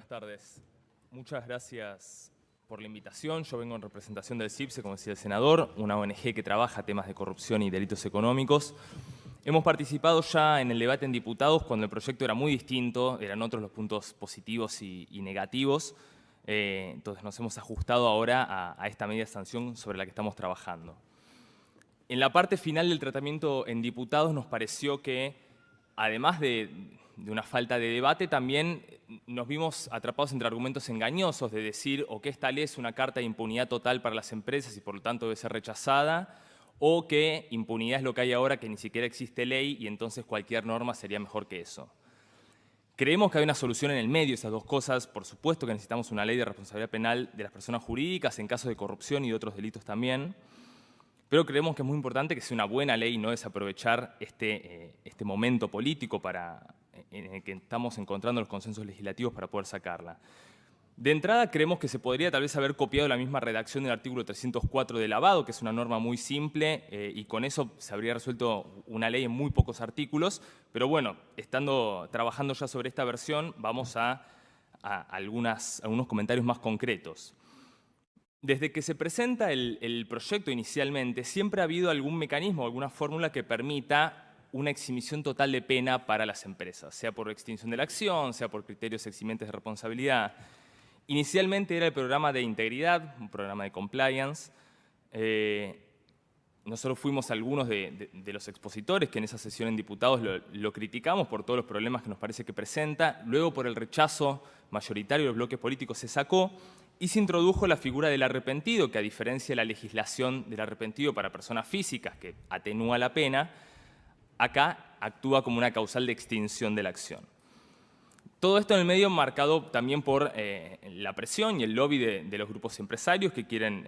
tardes. Muchas gracias por la invitación. Yo vengo en representación del CIPSE, como decía el senador, una ONG que trabaja temas de corrupción y delitos económicos. Hemos participado ya en el debate en diputados cuando el proyecto era muy distinto, eran otros los puntos positivos y negativos. Entonces nos hemos ajustado ahora a esta medida de sanción sobre la que estamos trabajando. En la parte final del tratamiento en diputados nos pareció que, además de una falta de debate, también nos vimos atrapados entre argumentos engañosos de decir o que esta ley es una carta de impunidad total para las empresas y por lo tanto debe ser rechazada, o que impunidad es lo que hay ahora, que ni siquiera existe ley y entonces cualquier norma sería mejor que eso. Creemos que hay una solución en el medio de esas dos cosas. Por supuesto que necesitamos una ley de responsabilidad penal de las personas jurídicas en casos de corrupción y de otros delitos también. Pero creemos que es muy importante que sea una buena ley y no desaprovechar este momento político en el que estamos encontrando los consensos legislativos para poder sacarla. De entrada, creemos que se podría tal vez haber copiado la misma redacción del artículo 304 de lavado, que es una norma muy simple, y con eso se habría resuelto una ley en muy pocos artículos. Pero bueno, trabajando ya sobre esta versión, vamos a algunos comentarios más concretos. Desde que se presenta el proyecto inicialmente, siempre ha habido algún mecanismo, alguna fórmula que permita una exhibición total de pena para las empresas, sea por extinción de la acción, sea por criterios eximentes de responsabilidad. Inicialmente era el programa de integridad, un programa de compliance. Nosotros fuimos algunos de los expositores que en esa sesión en diputados lo criticamos por todos los problemas que nos parece que presenta. Luego, por el rechazo mayoritario de los bloques políticos, se sacó y se introdujo la figura del arrepentido, que a diferencia de la legislación del arrepentido para personas físicas, que atenúa la pena, acá actúa como una causal de extinción de la acción. Todo esto en el medio marcado también por la presión y el lobby de los grupos empresarios que quieren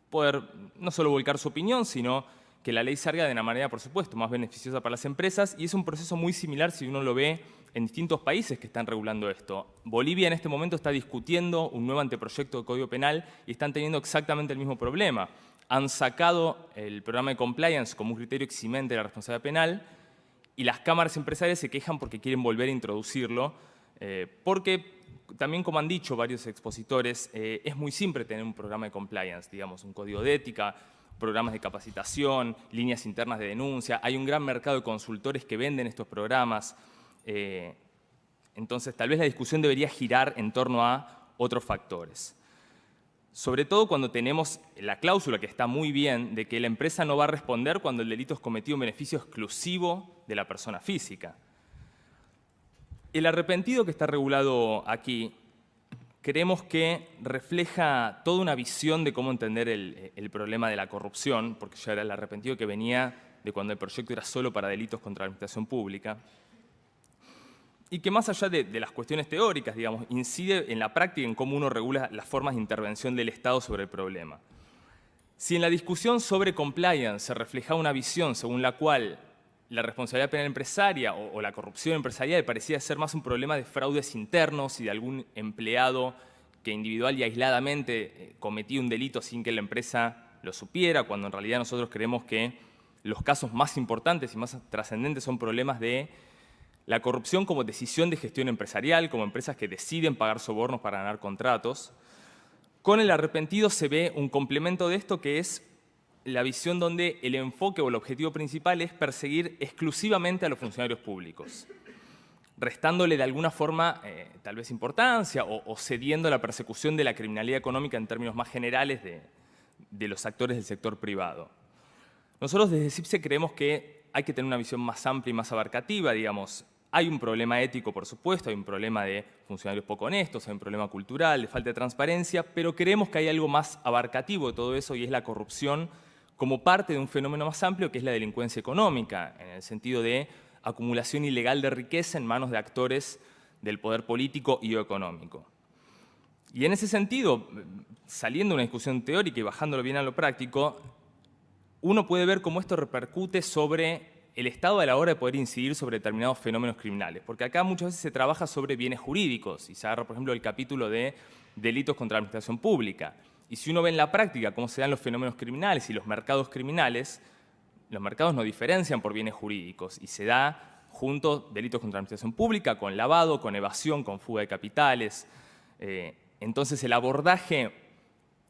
poder no solo volcar su opinión, sino que la ley salga de una manera, por supuesto, más beneficiosa para las empresas, y es un proceso muy similar si uno lo ve en distintos países que están regulando esto. Bolivia en este momento está discutiendo un nuevo anteproyecto de Código Penal y están teniendo exactamente el mismo problema. Han sacado el programa de compliance como un criterio eximente de la responsabilidad penal y las cámaras empresariales se quejan porque quieren volver a introducirlo, porque también, como han dicho varios expositores, es muy simple tener un programa de compliance, digamos, un código de ética, programas de capacitación, líneas internas de denuncia. Hay un gran mercado de consultores que venden estos programas. Entonces, tal vez la discusión debería girar en torno a otros factores. Sobre todo cuando tenemos la cláusula, que está muy bien, de que la empresa no va a responder cuando el delito es cometido en beneficio exclusivo de la persona física. El arrepentido que está regulado aquí, creemos que refleja toda una visión de cómo entender el problema de la corrupción, porque ya era el arrepentido que venía de cuando el proyecto era solo para delitos contra la administración pública, y que más allá de las cuestiones teóricas, digamos, incide en la práctica en cómo uno regula las formas de intervención del Estado sobre el problema. Si en la discusión sobre compliance se reflejaba una visión según la cual la responsabilidad penal empresaria o la corrupción empresarial parecía ser más un problema de fraudes internos y de algún empleado que individual y aisladamente cometía un delito sin que la empresa lo supiera, cuando en realidad nosotros creemos que los casos más importantes y más trascendentes son problemas de la corrupción como decisión de gestión empresarial, como empresas que deciden pagar sobornos para ganar contratos. Con el arrepentido se ve un complemento de esto, que es la visión donde el enfoque o el objetivo principal es perseguir exclusivamente a los funcionarios públicos, restándole de alguna forma tal vez importancia o cediendo a la persecución de la criminalidad económica en términos más generales de los actores del sector privado. Nosotros desde CIPSE creemos que hay que tener una visión más amplia y más abarcativa, digamos. Hay un problema ético, por supuesto, hay un problema de funcionarios poco honestos, hay un problema cultural, de falta de transparencia, pero creemos que hay algo más abarcativo de todo eso y es la corrupción como parte de un fenómeno más amplio que es la delincuencia económica, en el sentido de acumulación ilegal de riqueza en manos de actores del poder político y o económico. Y en ese sentido, saliendo de una discusión teórica y bajándolo bien a lo práctico, uno puede ver cómo esto repercute sobre el Estado a la hora de poder incidir sobre determinados fenómenos criminales. Porque acá muchas veces se trabaja sobre bienes jurídicos y se agarra, por ejemplo, el capítulo de delitos contra la administración pública. Y si uno ve en la práctica cómo se dan los fenómenos criminales y los mercados criminales, los mercados no diferencian por bienes jurídicos y se da junto delitos contra la administración pública, con lavado, con evasión, con fuga de capitales. Entonces el abordaje,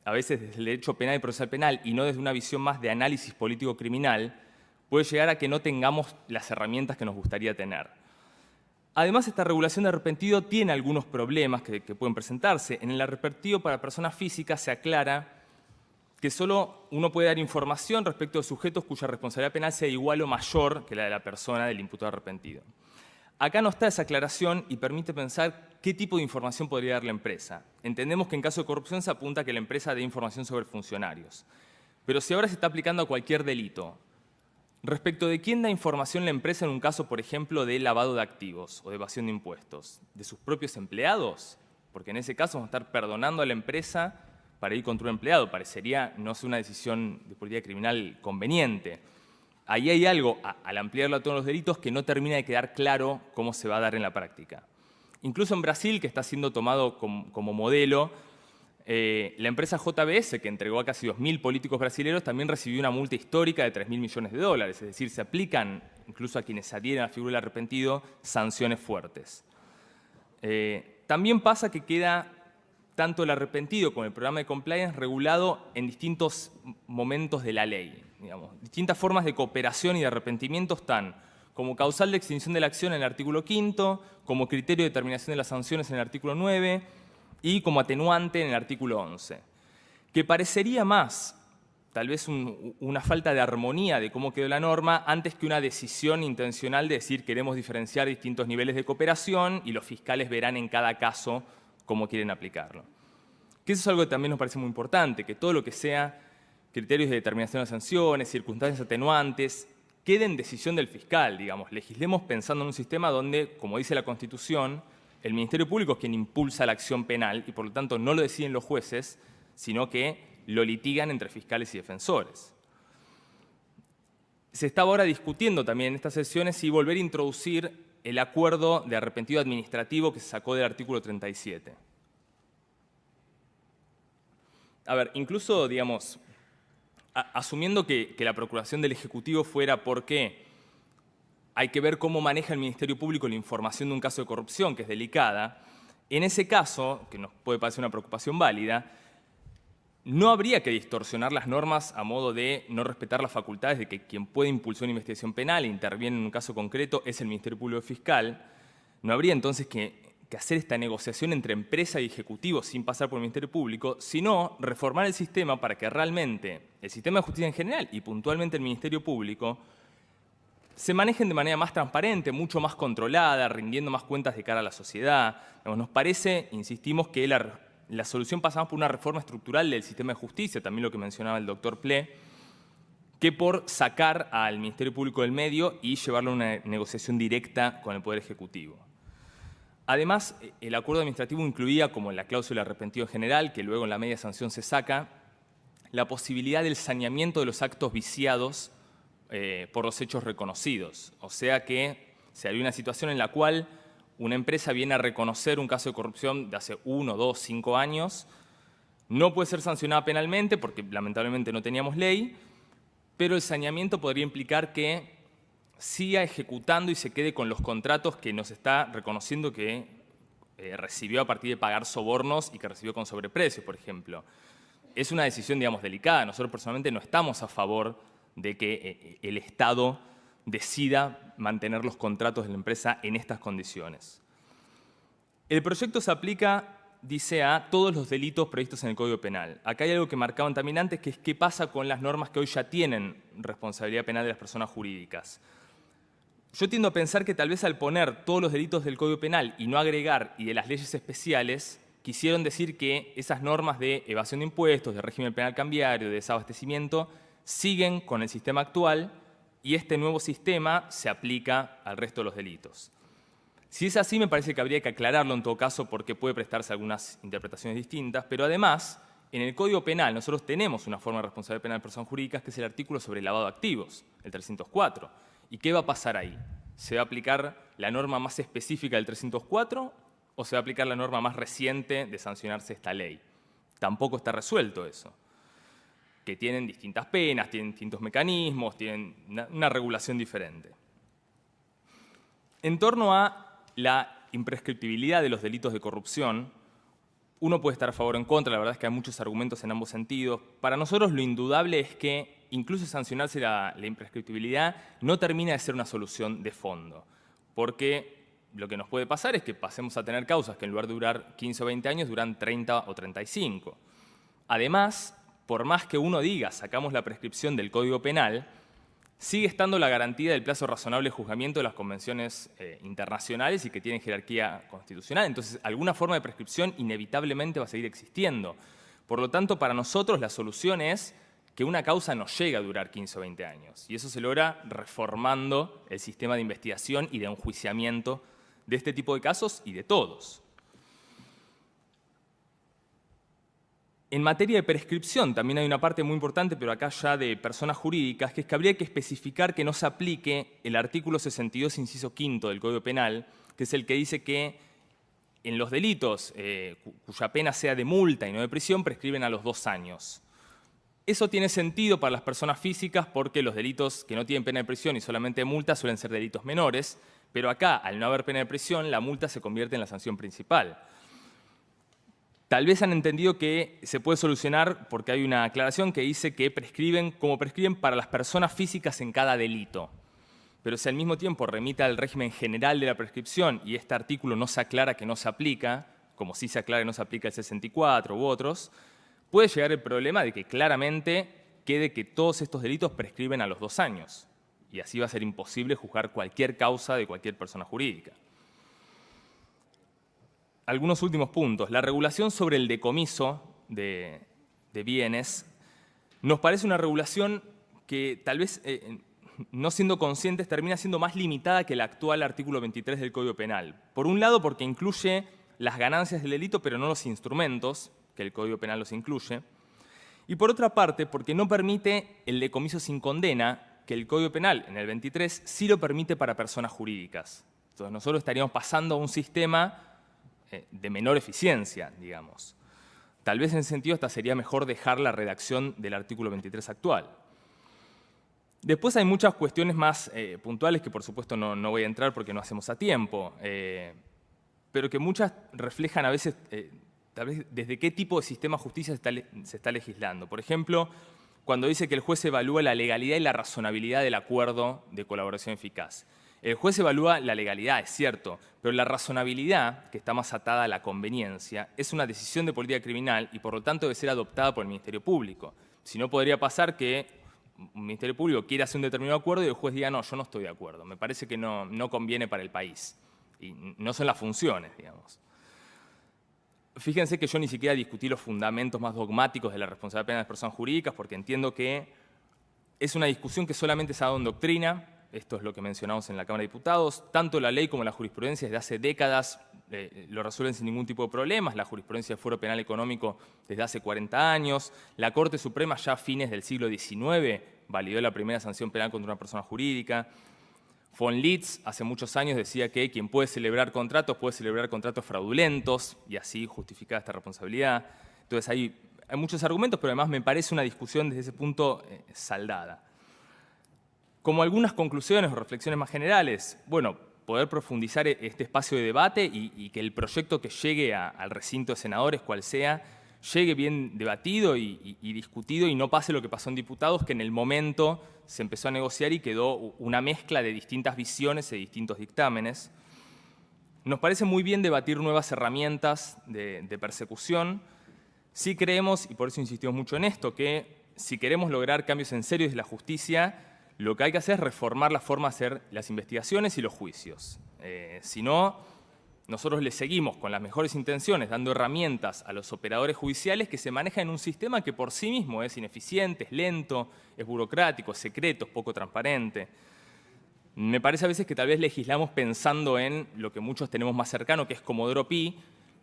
a veces desde el derecho penal y procesal penal, y no desde una visión más de análisis político-criminal, puede llegar a que no tengamos las herramientas que nos gustaría tener. Además, esta regulación de arrepentido tiene algunos problemas que pueden presentarse. En el arrepentido para personas físicas se aclara que solo uno puede dar información respecto de sujetos cuya responsabilidad penal sea igual o mayor que la de la persona del imputado arrepentido. Acá no está esa aclaración y permite pensar qué tipo de información podría dar la empresa. Entendemos que en caso de corrupción se apunta a que la empresa dé información sobre funcionarios. Pero si ahora se está aplicando a cualquier delito, respecto de quién da información la empresa en un caso, por ejemplo, de lavado de activos o de evasión de impuestos, ¿de sus propios empleados? Porque en ese caso vamos a estar perdonando a la empresa para ir contra un empleado. Parecería no ser una decisión de política criminal conveniente. Ahí hay algo, al ampliarlo a todos los delitos, que no termina de quedar claro cómo se va a dar en la práctica. Incluso en Brasil, que está siendo tomado como modelo, la empresa JBS, que entregó a casi 2.000 políticos brasileños, también recibió una multa histórica de 3.000 millones de dólares. Es decir, se aplican, incluso a quienes adhieren a la figura del arrepentido, sanciones fuertes. También pasa que queda tanto el arrepentido como el programa de compliance regulado en distintos momentos de la ley. Digamos. Distintas formas de cooperación y de arrepentimiento están como causal de extinción de la acción en el artículo 5, como criterio de determinación de las sanciones en el artículo 9 y como atenuante en el artículo 11. Que parecería más, tal vez una falta de armonía de cómo quedó la norma, antes que una decisión intencional de decir queremos diferenciar distintos niveles de cooperación y los fiscales verán en cada caso cómo quieren aplicarlo. Que eso es algo que también nos parece muy importante, que todo lo que sea criterios de determinación de sanciones, circunstancias atenuantes, quede en decisión del fiscal, digamos. Legislemos pensando en un sistema donde, como dice la Constitución, el Ministerio Público es quien impulsa la acción penal y por lo tanto no lo deciden los jueces, sino que lo litigan entre fiscales y defensores. Se está ahora discutiendo también en estas sesiones si volver a introducir el acuerdo de arrepentido administrativo que se sacó del artículo 37. A ver, incluso, digamos, asumiendo que la procuración del Ejecutivo fuera porque hay que ver cómo maneja el Ministerio Público la información de un caso de corrupción, que es delicada, en ese caso, que nos puede parecer una preocupación válida, no habría que distorsionar las normas a modo de no respetar las facultades de que quien puede impulsar una investigación penal e interviene en un caso concreto es el Ministerio Público Fiscal. No habría entonces que hacer esta negociación entre empresa y ejecutivo sin pasar por el Ministerio Público, sino reformar el sistema para que realmente el sistema de justicia en general y puntualmente el Ministerio Público se manejen de manera más transparente, mucho más controlada, rindiendo más cuentas de cara a la sociedad. Nos parece, insistimos, que la solución pasa más por una reforma estructural del sistema de justicia, también lo que mencionaba el doctor Ple, que por sacar al Ministerio Público del medio y llevarlo a una negociación directa con el Poder Ejecutivo. Además, el acuerdo administrativo incluía, como en la cláusula de arrepentido general, que luego en la media sanción se saca, la posibilidad del saneamiento de los actos viciados por los hechos reconocidos. O sea que si hay una situación en la cual una empresa viene a reconocer un caso de corrupción de hace 1, 2, 5 años, no puede ser sancionada penalmente porque lamentablemente no teníamos ley, pero el saneamiento podría implicar que siga ejecutando y se quede con los contratos que nos está reconociendo que recibió a partir de pagar sobornos y que recibió con sobreprecio, por ejemplo. Es una decisión, digamos, delicada. Nosotros personalmente no estamos a favor de que el Estado decida mantener los contratos de la empresa en estas condiciones. El proyecto se aplica, dice, a todos los delitos previstos en el Código Penal. Acá hay algo que marcaban también antes, que es qué pasa con las normas que hoy ya tienen responsabilidad penal de las personas jurídicas. Yo tiendo a pensar que tal vez al poner todos los delitos del Código Penal y no agregar y de las leyes especiales, quisieron decir que esas normas de evasión de impuestos, de régimen penal cambiario, de desabastecimiento, siguen con el sistema actual y este nuevo sistema se aplica al resto de los delitos. Si es así, me parece que habría que aclararlo en todo caso porque puede prestarse algunas interpretaciones distintas, pero además, en el Código Penal nosotros tenemos una forma de responsabilidad penal de personas jurídicas que es el artículo sobre el lavado de activos, el 304. ¿Y qué va a pasar ahí? ¿Se va a aplicar la norma más específica del 304 o se va a aplicar la norma más reciente de sancionarse esta ley? Tampoco está resuelto eso. Que tienen distintas penas, tienen distintos mecanismos, tienen una regulación diferente. En torno a la imprescriptibilidad de los delitos de corrupción, uno puede estar a favor o en contra, la verdad es que hay muchos argumentos en ambos sentidos. Para nosotros lo indudable es que incluso sancionarse la imprescriptibilidad no termina de ser una solución de fondo, porque lo que nos puede pasar es que pasemos a tener causas que en lugar de durar 15 o 20 años duran 30 o 35. Además, por más que uno diga sacamos la prescripción del Código Penal, sigue estando la garantía del plazo razonable de juzgamiento de las convenciones internacionales y que tienen jerarquía constitucional. Entonces, alguna forma de prescripción inevitablemente va a seguir existiendo. Por lo tanto, para nosotros la solución es que una causa no llegue a durar 15 o 20 años. Y eso se logra reformando el sistema de investigación y de enjuiciamiento de este tipo de casos y de todos. En materia de prescripción también hay una parte muy importante, pero acá ya de personas jurídicas, que es que habría que especificar que no se aplique el artículo 62, inciso quinto del Código Penal, que es el que dice que en los delitos cuya pena sea de multa y no de prisión, prescriben a los 2 años. Eso tiene sentido para las personas físicas porque los delitos que no tienen pena de prisión y solamente de multa suelen ser delitos menores, pero acá, al no haber pena de prisión, la multa se convierte en la sanción principal. Tal vez han entendido que se puede solucionar porque hay una aclaración que dice que prescriben como prescriben para las personas físicas en cada delito. Pero si al mismo tiempo remite al régimen general de la prescripción y este artículo no se aclara que no se aplica, como sí se aclara que no se aplica el 64 u otros, puede llegar el problema de que claramente quede que todos estos delitos prescriben a los 2 años. Y así va a ser imposible juzgar cualquier causa de cualquier persona jurídica. Algunos últimos puntos. La regulación sobre el decomiso de bienes nos parece una regulación que tal vez, no siendo conscientes, termina siendo más limitada que el actual artículo 23 del Código Penal. Por un lado, porque incluye las ganancias del delito, pero no los instrumentos, que el Código Penal los incluye. Y por otra parte, porque no permite el decomiso sin condena, que el Código Penal, en el 23, sí lo permite para personas jurídicas. Entonces nosotros estaríamos pasando a un sistema de menor eficiencia, digamos. Tal vez en ese sentido hasta sería mejor dejar la redacción del artículo 23 actual. Después hay muchas cuestiones más puntuales que por supuesto no voy a entrar porque no hacemos a tiempo, pero que muchas reflejan a veces tal vez desde qué tipo de sistema de justicia se está legislando. Por ejemplo, cuando dice que el juez evalúa la legalidad y la razonabilidad del acuerdo de colaboración eficaz. El juez evalúa la legalidad, es cierto, pero la razonabilidad, que está más atada a la conveniencia, es una decisión de política criminal y por lo tanto debe ser adoptada por el Ministerio Público. Si no, podría pasar que un Ministerio Público quiera hacer un determinado acuerdo y el juez diga, no, yo no estoy de acuerdo, me parece que no conviene para el país. Y no son las funciones, digamos. Fíjense que yo ni siquiera discutí los fundamentos más dogmáticos de la responsabilidad penal de las personas jurídicas porque entiendo que es una discusión que solamente se ha dado en doctrina. Esto es lo que mencionamos en la Cámara de Diputados. Tanto la ley como la jurisprudencia desde hace décadas lo resuelven sin ningún tipo de problemas. La jurisprudencia del Fuero Penal Económico desde hace 40 años. La Corte Suprema ya a fines del siglo XIX validó la primera sanción penal contra una persona jurídica. Von Litz hace muchos años decía que quien puede celebrar contratos fraudulentos y así justificar esta responsabilidad. Entonces hay muchos argumentos, pero además me parece una discusión desde ese punto saldada. Como algunas conclusiones o reflexiones más generales, bueno, poder profundizar este espacio de debate y que el proyecto que llegue al recinto de senadores, cual sea, llegue bien debatido y discutido y no pase lo que pasó en diputados, que en el momento se empezó a negociar y quedó una mezcla de distintas visiones y distintos dictámenes. Nos parece muy bien debatir nuevas herramientas de persecución. Sí creemos, y por eso insistimos mucho en esto, que si queremos lograr cambios en serio desde la justicia, lo que hay que hacer es reformar la forma de hacer las investigaciones y los juicios. Si no, nosotros le seguimos con las mejores intenciones, dando herramientas a los operadores judiciales que se manejan en un sistema que por sí mismo es ineficiente, es lento, es burocrático, es secreto, es poco transparente. Me parece a veces que tal vez legislamos pensando en lo que muchos tenemos más cercano, que es Comodoro Pi,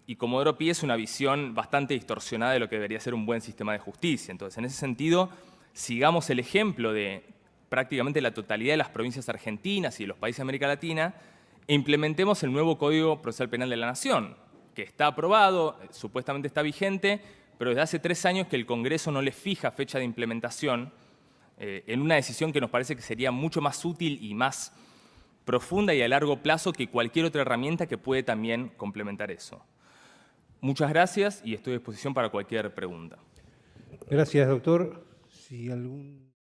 y Comodoro Pi es una visión bastante distorsionada de lo que debería ser un buen sistema de justicia. Entonces, en ese sentido, sigamos el ejemplo de prácticamente la totalidad de las provincias argentinas y de los países de América Latina e implementemos el nuevo Código Procesal Penal de la Nación, que está aprobado, supuestamente está vigente, pero desde hace 3 años que el Congreso no le fija fecha de implementación en una decisión que nos parece que sería mucho más útil y más profunda y a largo plazo que cualquier otra herramienta que puede también complementar eso. Muchas gracias y estoy a disposición para cualquier pregunta. Gracias, doctor. Si algún